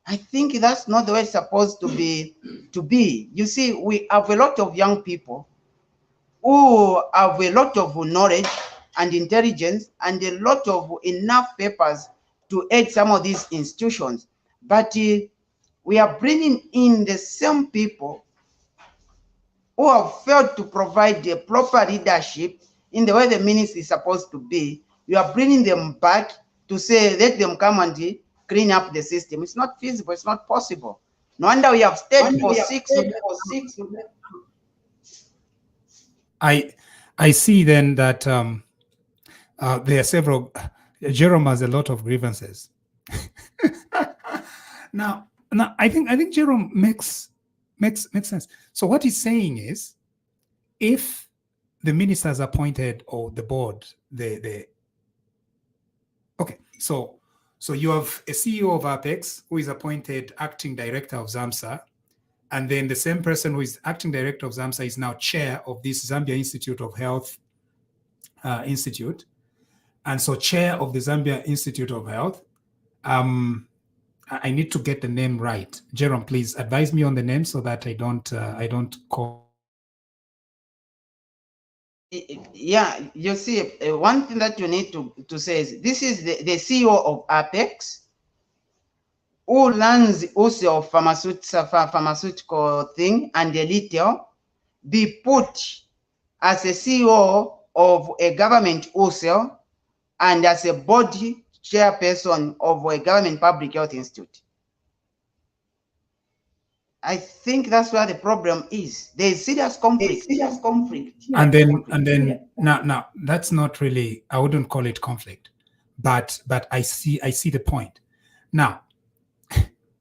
I think that's not the way it's supposed to be. You see, we have a lot of young people who have a lot of knowledge and intelligence and a lot of enough papers to aid some of these institutions, but we are bringing in the same people who have failed to provide the proper leadership in the way the ministry is supposed to be. You are bringing them back to say, let them come and clean up the system. It's not feasible. It's not possible. No wonder we have stayed for 6 months. I see then that there are several. Jerome has a lot of grievances. Now, Now, I think Jerome makes sense. So what he's saying is, if the ministers appointed or the board, okay, so you have a CEO of Apex who is appointed acting director of ZAMSA, and then the same person who is acting director of ZAMSA is now chair of this Zambia Institute of Health Institute, and so chair of the Zambia Institute of Health. I need to get the name right. Jerome, please advise me on the name so that I don't call. Yeah, you see, one thing that you need to say is this is the CEO of Apex, who runs also pharmaceutical thing and the retail, be put as a CEO of a government wholesale and as a body chairperson of a government public health institute. I think that's where the problem is. There is serious conflict. And then now that's not really, I wouldn't call it conflict, but I see the point. Now,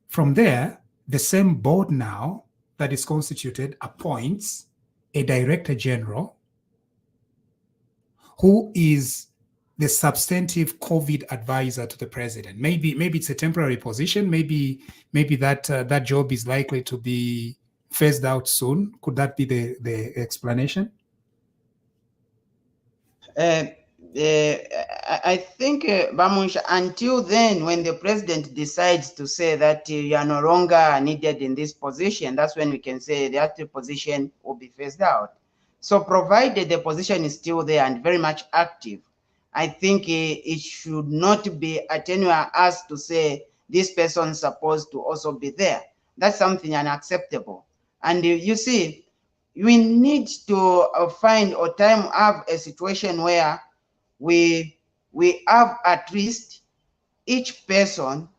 from there, the same board now that is constituted appoints a director general who is the substantive COVID advisor to the president. Maybe it's a temporary position. Maybe that job is likely to be phased out soon. Could that be the explanation? I think, Munshya, until then, when the president decides to say that you are no longer needed in this position, that's when we can say the active position will be phased out. So provided the position is still there and very much active, I think it should not be anywhere us to say this person is supposed to also be there. That's something unacceptable. And you see, we need to find or have a situation where we have at least each person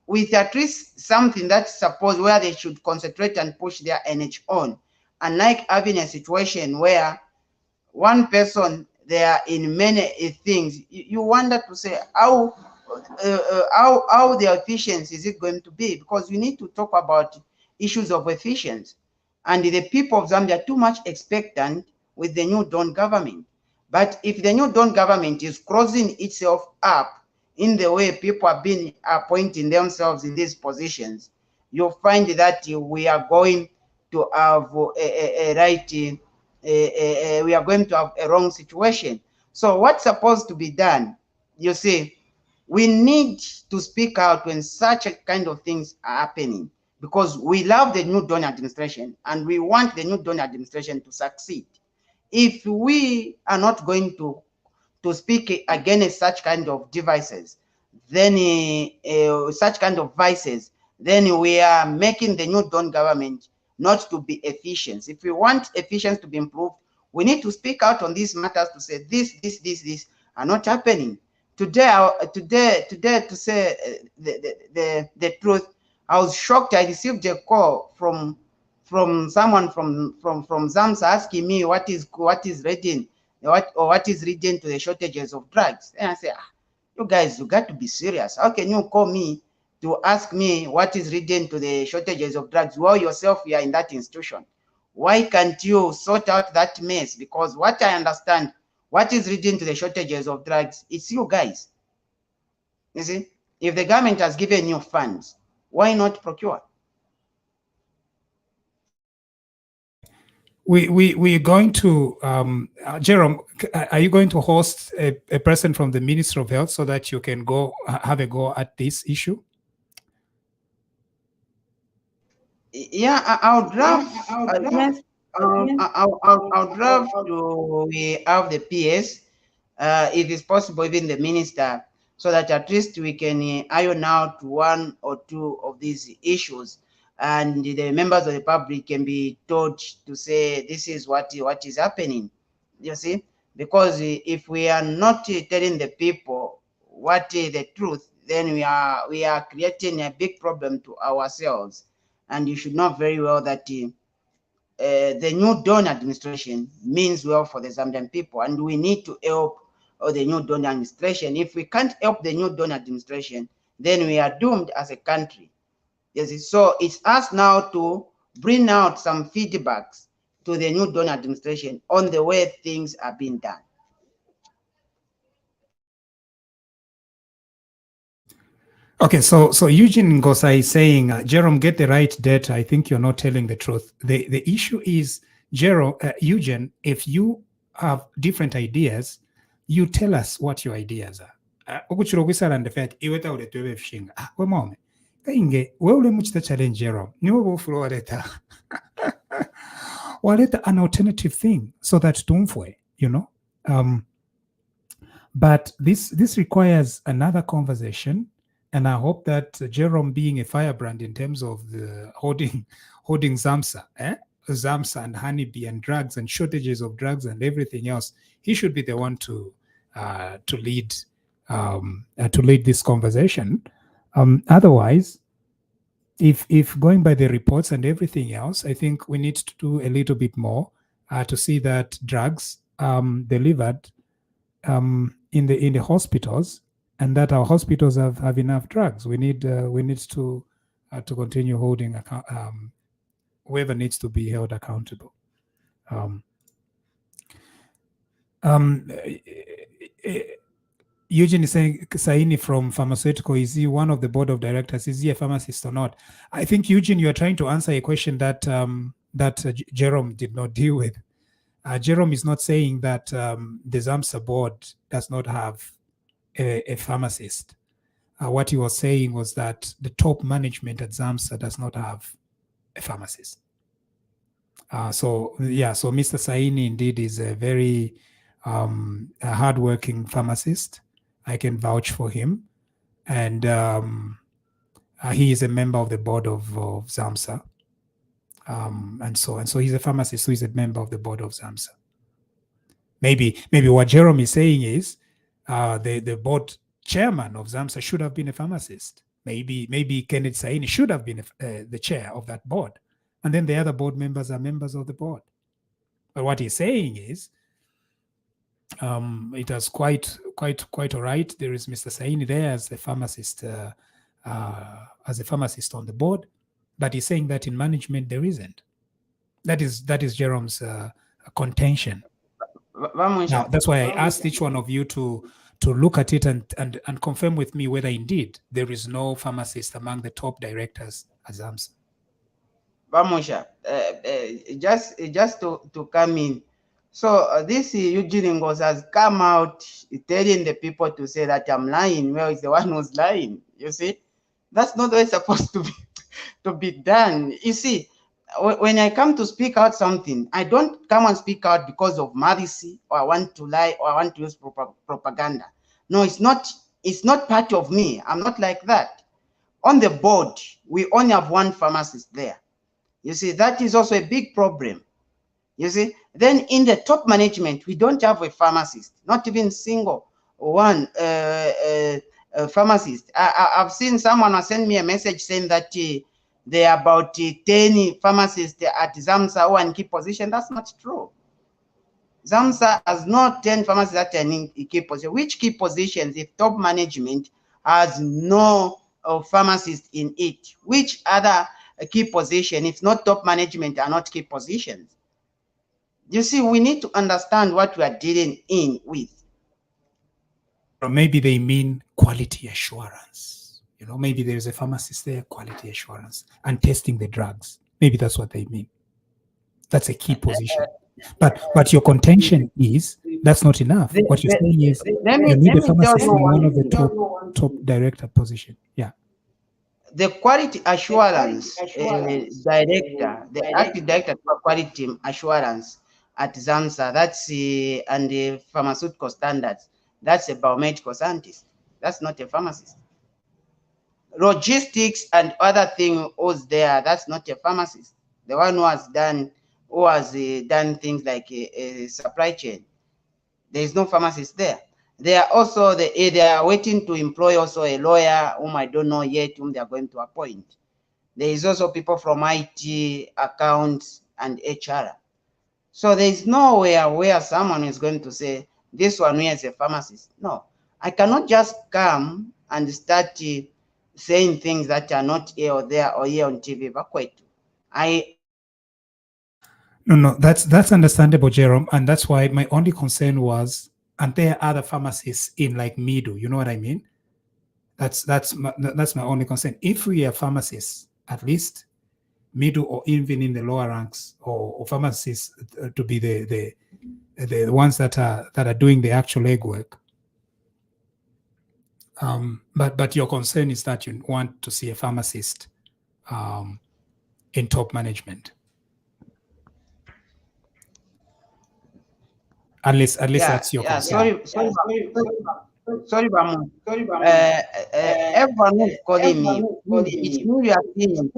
with at least something that's supposed where they should concentrate and push their energy on, unlike having a situation where one person they are in many things. You wonder to say how the efficiency is it going to be, because we need to talk about issues of efficiency, and the people of Zambia are too much expectant with the new Dawn government. But if the new Dawn government is closing itself up in the way people have been appointing themselves in these positions, you'll find that we are going to have we are going to have a wrong situation. So what's supposed to be done? You see, we need to speak out when such a kind of things are happening, because we love the new Dawn administration and we want the new Dawn administration to succeed. If we are not going to speak against such kind of devices, then such kind of vices, then we are making the new Dawn government not to be efficient. If we want efficiency to be improved, we need to speak out on these matters to say this are not happening. Today, to say the truth, I was shocked. I received a call from someone from ZAMSA asking me what is leading to the shortages of drugs. And I say, you guys, you got to be serious. How can you call me to ask me what is leading to the shortages of drugs while yourself you are in that institution? Why can't you sort out that mess? Because what I understand, what is leading to the shortages of drugs, it's you guys. You see, if the government has given you funds, why not procure? We're going to, Jerome, are you going to host a person from the Ministry of Health so that you can go have a go at this issue? Yeah, I'll draft. Yes, I'll draft to we have the PS, if it's possible, even the minister, so that at least we can iron out one or two of these issues, and the members of the public can be told to say this is what is happening. You see, because if we are not telling the people what is the truth, then we are creating a big problem to ourselves. And you should know very well that the new Dawn administration means well for the Zambian people, and we need to help the new Dawn administration. If we can't help the new Dawn administration, then we are doomed as a country. Yes, so it's us now to bring out some feedbacks to the new donor administration on the way things are being done. Okay, so Eugene Ngosa is saying, Jerome, get the right data. I think you're not telling the truth. The issue is, Jerome, Eugene, if you have different ideas, you tell us what your ideas are. Okuchiro kwisala ndefet iweta ule tuwe fishinga. We mome. Kainge, we ule muchita challenge Jerome. Niwe bufuro waleta. Waleta an alternative thing so that tumfwe, you know. But this requires another conversation. And I hope that Jerome, being a firebrand in terms of the holding ZAMSA, ZAMSA and honeybee and drugs and shortages of drugs and everything else, he should be the one to lead this conversation. Otherwise, if going by the reports and everything else, I think we need to do a little bit more to see that drugs delivered in the hospitals, and that our hospitals have enough drugs. We need to continue holding whoever needs to be held accountable. Eugene is saying, Saini from pharmaceutical, is he one of the board of directors? Is he a pharmacist or not? I think, Eugene, you are trying to answer a question that Jerome did not deal with. Jerome is not saying that the ZAMSA board does not have a pharmacist. What he was saying was that the top management at ZAMSA does not have a pharmacist. So Mr. Saini indeed is a very a hardworking pharmacist. I can vouch for him, and he is a member of the board of ZAMSA, and so he's a pharmacist who is a member of the board of ZAMSA. Maybe what Jerome is saying is the board chairman of ZAMSA should have been a pharmacist. Maybe Kenneth Saini should have been the chair of that board, and then the other board members are members of the board. But what he's saying is, it was quite all right. There is Mr. Saini there as a pharmacist, on the board, but he's saying that in management there isn't. That is Jerome's contention. Now, that's why I asked each one of you to look at it and confirm with me whether indeed there is no pharmacist among the top directors at ZAMSA. Munshya, just to come in. So this Eugene Ngosa has come out telling the people to say that I'm lying. Well, it's the one who's lying. You see, that's not the way it's supposed to be done. You see, when I come to speak out something, I don't come and speak out because of malice, or I want to lie, or I want to use propaganda. No, it's not part of me. I'm not like that. On the board, we only have one pharmacist there. You see, that is also a big problem. You see, then in the top management, we don't have a pharmacist, not even single one pharmacist. I've seen someone send me a message saying that there are about 10 pharmacists at ZAMSA who are in key position. That's not true. ZAMSA has not 10 pharmacists that are in key position. Which key positions if top management has no pharmacist in it? Which other key position if not top management are not key positions? You see, we need to understand what we are dealing with. Or maybe they mean quality assurance. You know, maybe there is a pharmacist there, quality assurance, and testing the drugs.Maybe that's what they mean. That's a key position. But your contention is that's not enough. What you're saying is you need a pharmacist in one of the top director position. Yeah. The quality assurance director, the active director for quality assurance at ZAMSA, that's and the pharmaceutical standards, that's a biomedical scientist. That's not a pharmacist. Logistics and other things was there, that's not a pharmacist. The one who has done things like a supply chain. There is no pharmacist there. They are also they are waiting to employ also a lawyer whom I don't know yet whom they are going to appoint. There is also people from IT, accounts, and HR. So there is nowhere where someone is going to say this one here is a pharmacist. No, I cannot just come and start saying things that are not here or there or here on TVBAKWETU. No, that's understandable, Jerome, and that's why my only concern was, and there are other pharmacists in like Midu, you know what I mean? That's my only concern. If we are pharmacists, at least Midu or even in the lower ranks or pharmacists to be the ones that are doing the actual legwork. But your concern is that you want to see a pharmacist in top management. At least that's your concern. Sorry, Bamu. Everyone is calling me. It's me you are seeing on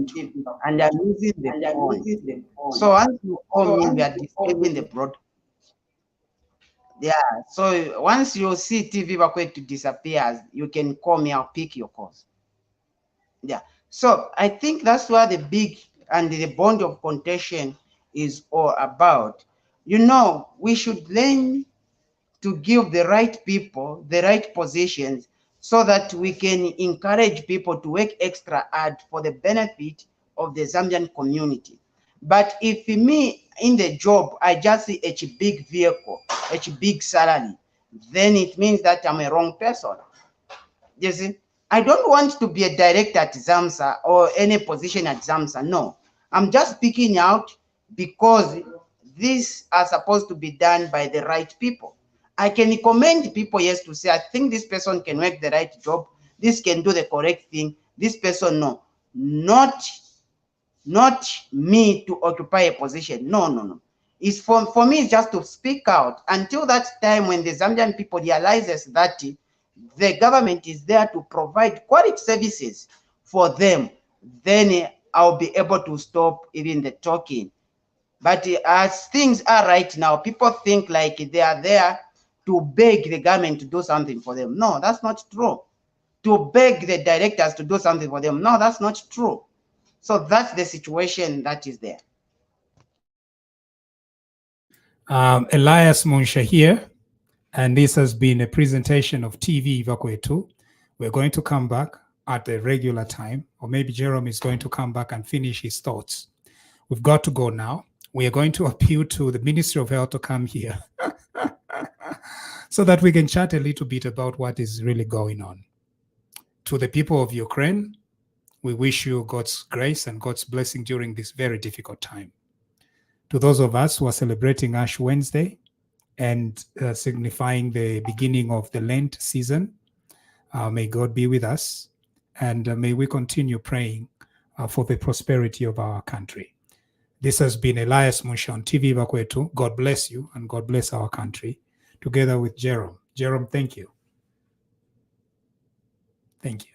TV, and I'm using the phone. So once you call me, we are disturbing the broadcast. Yeah. So once you see TVBAKWETU disappears, you can call me. I'll pick your calls. Yeah. So I think that's where the big and the bond of contention is all about. You know, we should learn to give the right people the right positions so that we can encourage people to work extra hard for the benefit of the Zambian community. But if me in the job, I just see a big vehicle, a big salary, then it means that I'm a wrong person. You see, I don't want to be a director at ZAMSA or any position at ZAMSA. No, I'm just speaking out because these are supposed to be done by the right people. I can recommend people, yes, to say, I think this person can work the right job. This can do the correct thing. This person, no. Not me to occupy a position. No. It's for me, it's just to speak out until that time when the Zambian people realizes that the government is there to provide quality services for them. Then I'll be able to stop even the talking. But as things are right now, people think like they are there to beg the government to do something for them. No, that's not true. To beg the directors to do something for them. No, that's not true. So that's the situation that is there. Elias Munshya here, and this has been a presentation of TVBAKWETU. We're going to come back at a regular time, or maybe Jerome is going to come back and finish his thoughts. We've got to go now. We are going to appeal to the Ministry of Health to come here so that we can chat a little bit about what is really going on. To the people of Ukraine, we wish you God's grace and God's blessing during this very difficult time. To those of us who are celebrating Ash Wednesday and signifying the beginning of the Lent season, may God be with us, and may we continue praying for the prosperity of our country. This has been Elias Munshya on TVBAKWETU. God bless you and God bless our country, together with Jerome. Jerome, thank you. Thank you.